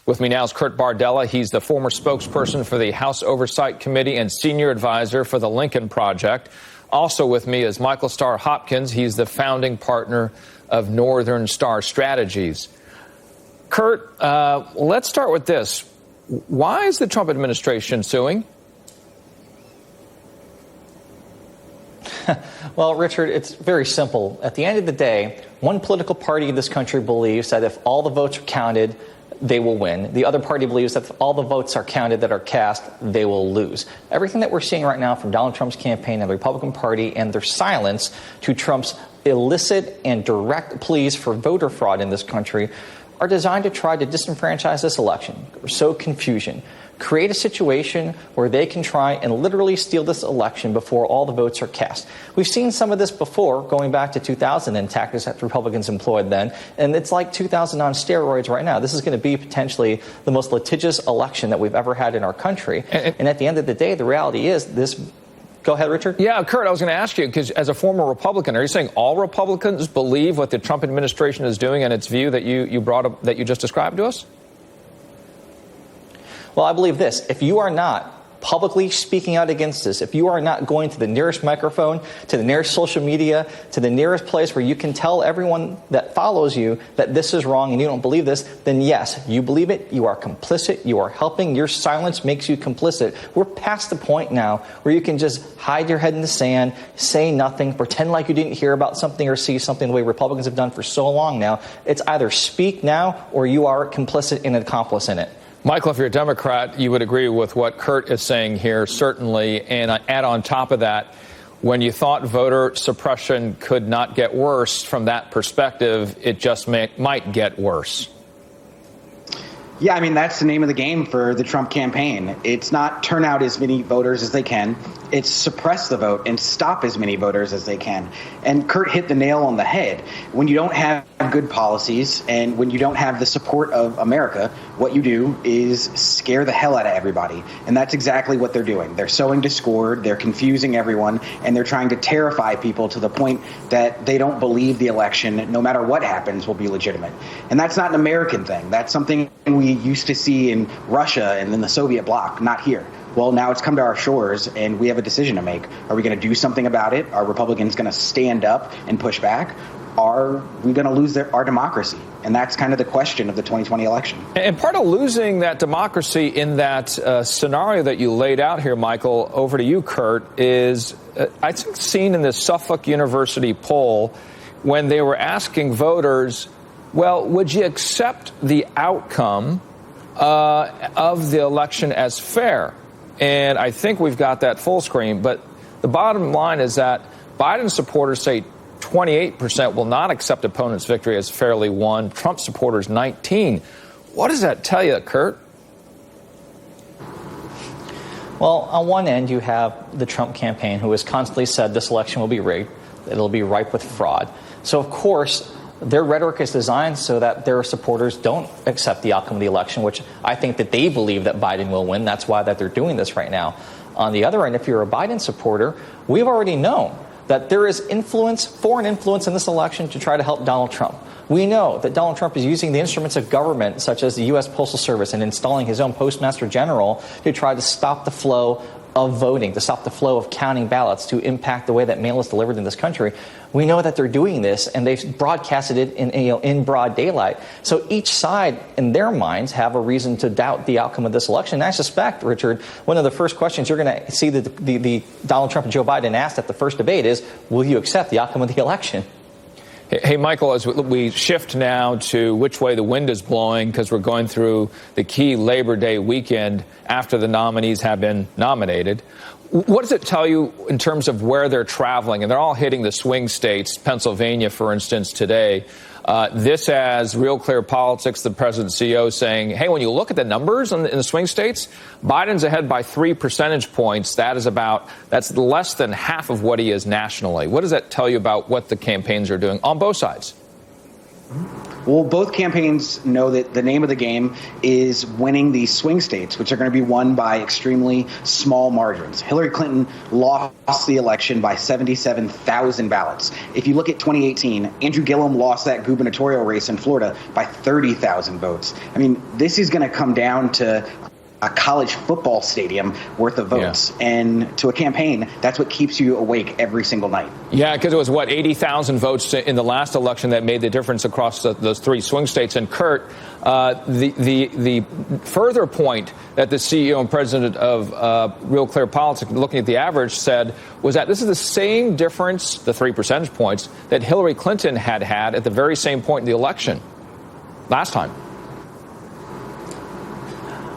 With me now is Kurt Bardella. He's the former spokesperson for the House Oversight Committee and senior advisor for the Lincoln Project. Also with me is Michael Starr Hopkins. He's the founding partner of Northern Star Strategies. Kurt, let's start with this. Why is the Trump administration suing? Well, Richard, it's very simple. At the end of the day, one political party in this country believes that if all the votes are counted, they will win. The other party believes that if all the votes are counted that are cast, they will lose. Everything that we're seeing right now from Donald Trump's campaign and the Republican Party and their silence to Trump's illicit and direct pleas for voter fraud in this country are designed to try to disenfranchise this election, sow confusion, create a situation where they can try and literally steal this election before all the votes are cast. We've seen some of this before, going back to 2000 and tactics that Republicans employed then, and it's like 2000 on steroids right now. This is going to be potentially the most litigious election that we've ever had in our country. And at the end of the day, the reality is this. Go ahead, Richard. Yeah, Kurt, I was going to ask you, because as a former Republican, are you saying all Republicans believe what the Trump administration is doing and its view that you brought up, that you just described to us? Well, I believe this. If you are not publicly speaking out against this, if you are not going to the nearest microphone, to the nearest social media, to the nearest place where you can tell everyone that follows you that this is wrong and you don't believe this, then yes, you believe it, you are complicit, you are helping, your silence makes you complicit. We're past the point now where you can just hide your head in the sand, say nothing, pretend like you didn't hear about something or see something the way Republicans have done for so long now. It's either speak now or you are complicit and an accomplice in it. Michael, if you're a Democrat, you would agree with what Kurt is saying here, certainly. And I add on top of that, when you thought voter suppression could not get worse from that perspective, it just might get worse. Yeah, I mean, that's the name of the game for the Trump campaign. It's not turn out as many voters as they can. It's suppress the vote and stop as many voters as they can. And Kurt hit the nail on the head. When you don't have good policies and when you don't have the support of America, what you do is scare the hell out of everybody. And that's exactly what they're doing. They're sowing discord, they're confusing everyone, and they're trying to terrify people to the point that they don't believe the election, no matter what happens, will be legitimate. And that's not an American thing. That's something we used to see in Russia and in the Soviet bloc, not here. Well, now it's come to our shores, and we have a decision to make. Are we going to do something about it? Are Republicans going to stand up and push back? Are we going to lose our democracy? And that's kind of the question of the 2020 election. And part of losing that democracy in that scenario that you laid out here, Michael, over to you, Kurt, is I think seen in this Suffolk University poll when they were asking voters, well, would you accept the outcome of the election as fair? And I think we've got that full screen. But the bottom line is that Biden supporters say 28% will not accept opponent's victory as fairly won. Trump supporters, 19%. What does that tell you, Kurt? Well, on one end, you have the Trump campaign, who has constantly said this election will be rigged, it'll be ripe with fraud. So, of course, their rhetoric is designed so that their supporters don't accept the outcome of the election, which I think that they believe that Biden will win. That's why that they're doing this right now. On the other end, if you're a Biden supporter, we've already known that there is influence, foreign influence in this election to try to help Donald Trump. We know that Donald Trump is using the instruments of government, such as the U.S. Postal Service, and installing his own postmaster general to try to stop the flow of voting, to stop the flow of counting ballots, to impact the way that mail is delivered in this country. We know that they're doing this, and they've broadcasted it in broad daylight. So each side, in their minds, have a reason to doubt the outcome of this election. And I suspect, Richard, one of the first questions you're going to see the Donald Trump and Joe Biden asked at the first debate is, will you accept the outcome of the election? Hey, Michael, as we shift now to which way the wind is blowing, because we're going through the key Labor Day weekend after the nominees have been nominated, what does it tell you in terms of where they're traveling? And they're all hitting the swing states, Pennsylvania, for instance, today. This as Real Clear Politics, the president's CEO, saying, hey, when you look at the numbers in the swing states, Biden's ahead by 3 percentage points. That's less than half of what he is nationally. What does that tell you about what the campaigns are doing on both sides? Well, both campaigns know that the name of the game is winning these swing states, which are going to be won by extremely small margins. Hillary Clinton lost the election by 77,000 ballots. If you look at 2018, Andrew Gillum lost that gubernatorial race in Florida by 30,000 votes. I mean, this is going to come down to a college football stadium worth of votes. Yeah. And to a campaign, that's what keeps you awake every single night. Yeah, because it was, 80,000 votes in the last election that made the difference across those three swing states. And Kurt, the further point that the CEO and president of Real Clear Politics, looking at the average, said was that this is the same difference, the 3 percentage points, that Hillary Clinton had at the very same point in the election last time.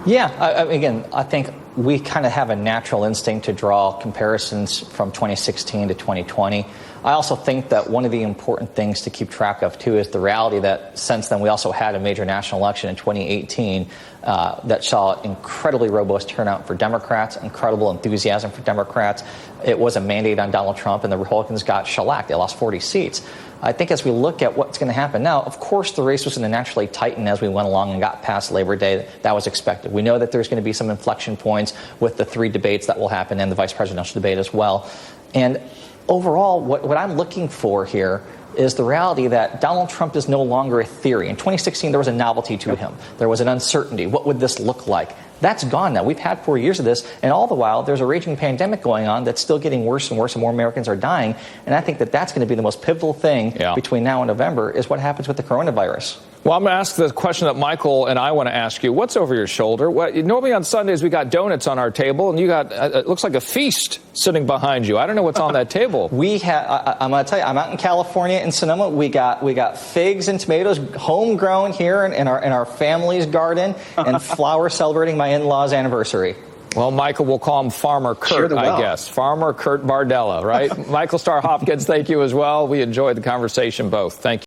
Yeah, again, I think we kind of have a natural instinct to draw comparisons from 2016 to 2020. I also think that one of the important things to keep track of, too, is the reality that since then we also had a major national election in 2018 that saw incredibly robust turnout for Democrats, incredible enthusiasm for Democrats. It was a mandate on Donald Trump, and the Republicans got shellacked. They lost 40 seats. I think as we look at what's going to happen now, of course the race was going to naturally tighten as we went along and got past Labor Day. That was expected. We know that there's going to be some inflection points with the 3 debates that will happen and the vice presidential debate as well. And overall, what I'm looking for here is the reality that Donald Trump is no longer a theory. In 2016, there was a novelty to him. There was an uncertainty. What would this look like? That's gone now. We've had 4 years of this, and all the while, there's a raging pandemic going on that's still getting worse and worse, and more Americans are dying. And I think that that's going to be the most pivotal thing between now and November is what happens with the coronavirus. Well, I'm going to ask the question that Michael and I want to ask you. What's over your shoulder? Normally on Sundays we got donuts on our table, and you got it looks like a feast sitting behind you. I don't know what's on that table. We have. I'm going to tell you. I'm out in California in Sonoma. We got figs and tomatoes, homegrown here in our family's garden, and flowers celebrating my in-laws' anniversary. Well, Michael, we'll call him Farmer Kurt, I guess. Farmer Kurt Bardella, right? Michael Starr Hopkins, thank you as well. We enjoyed the conversation both. Thank you.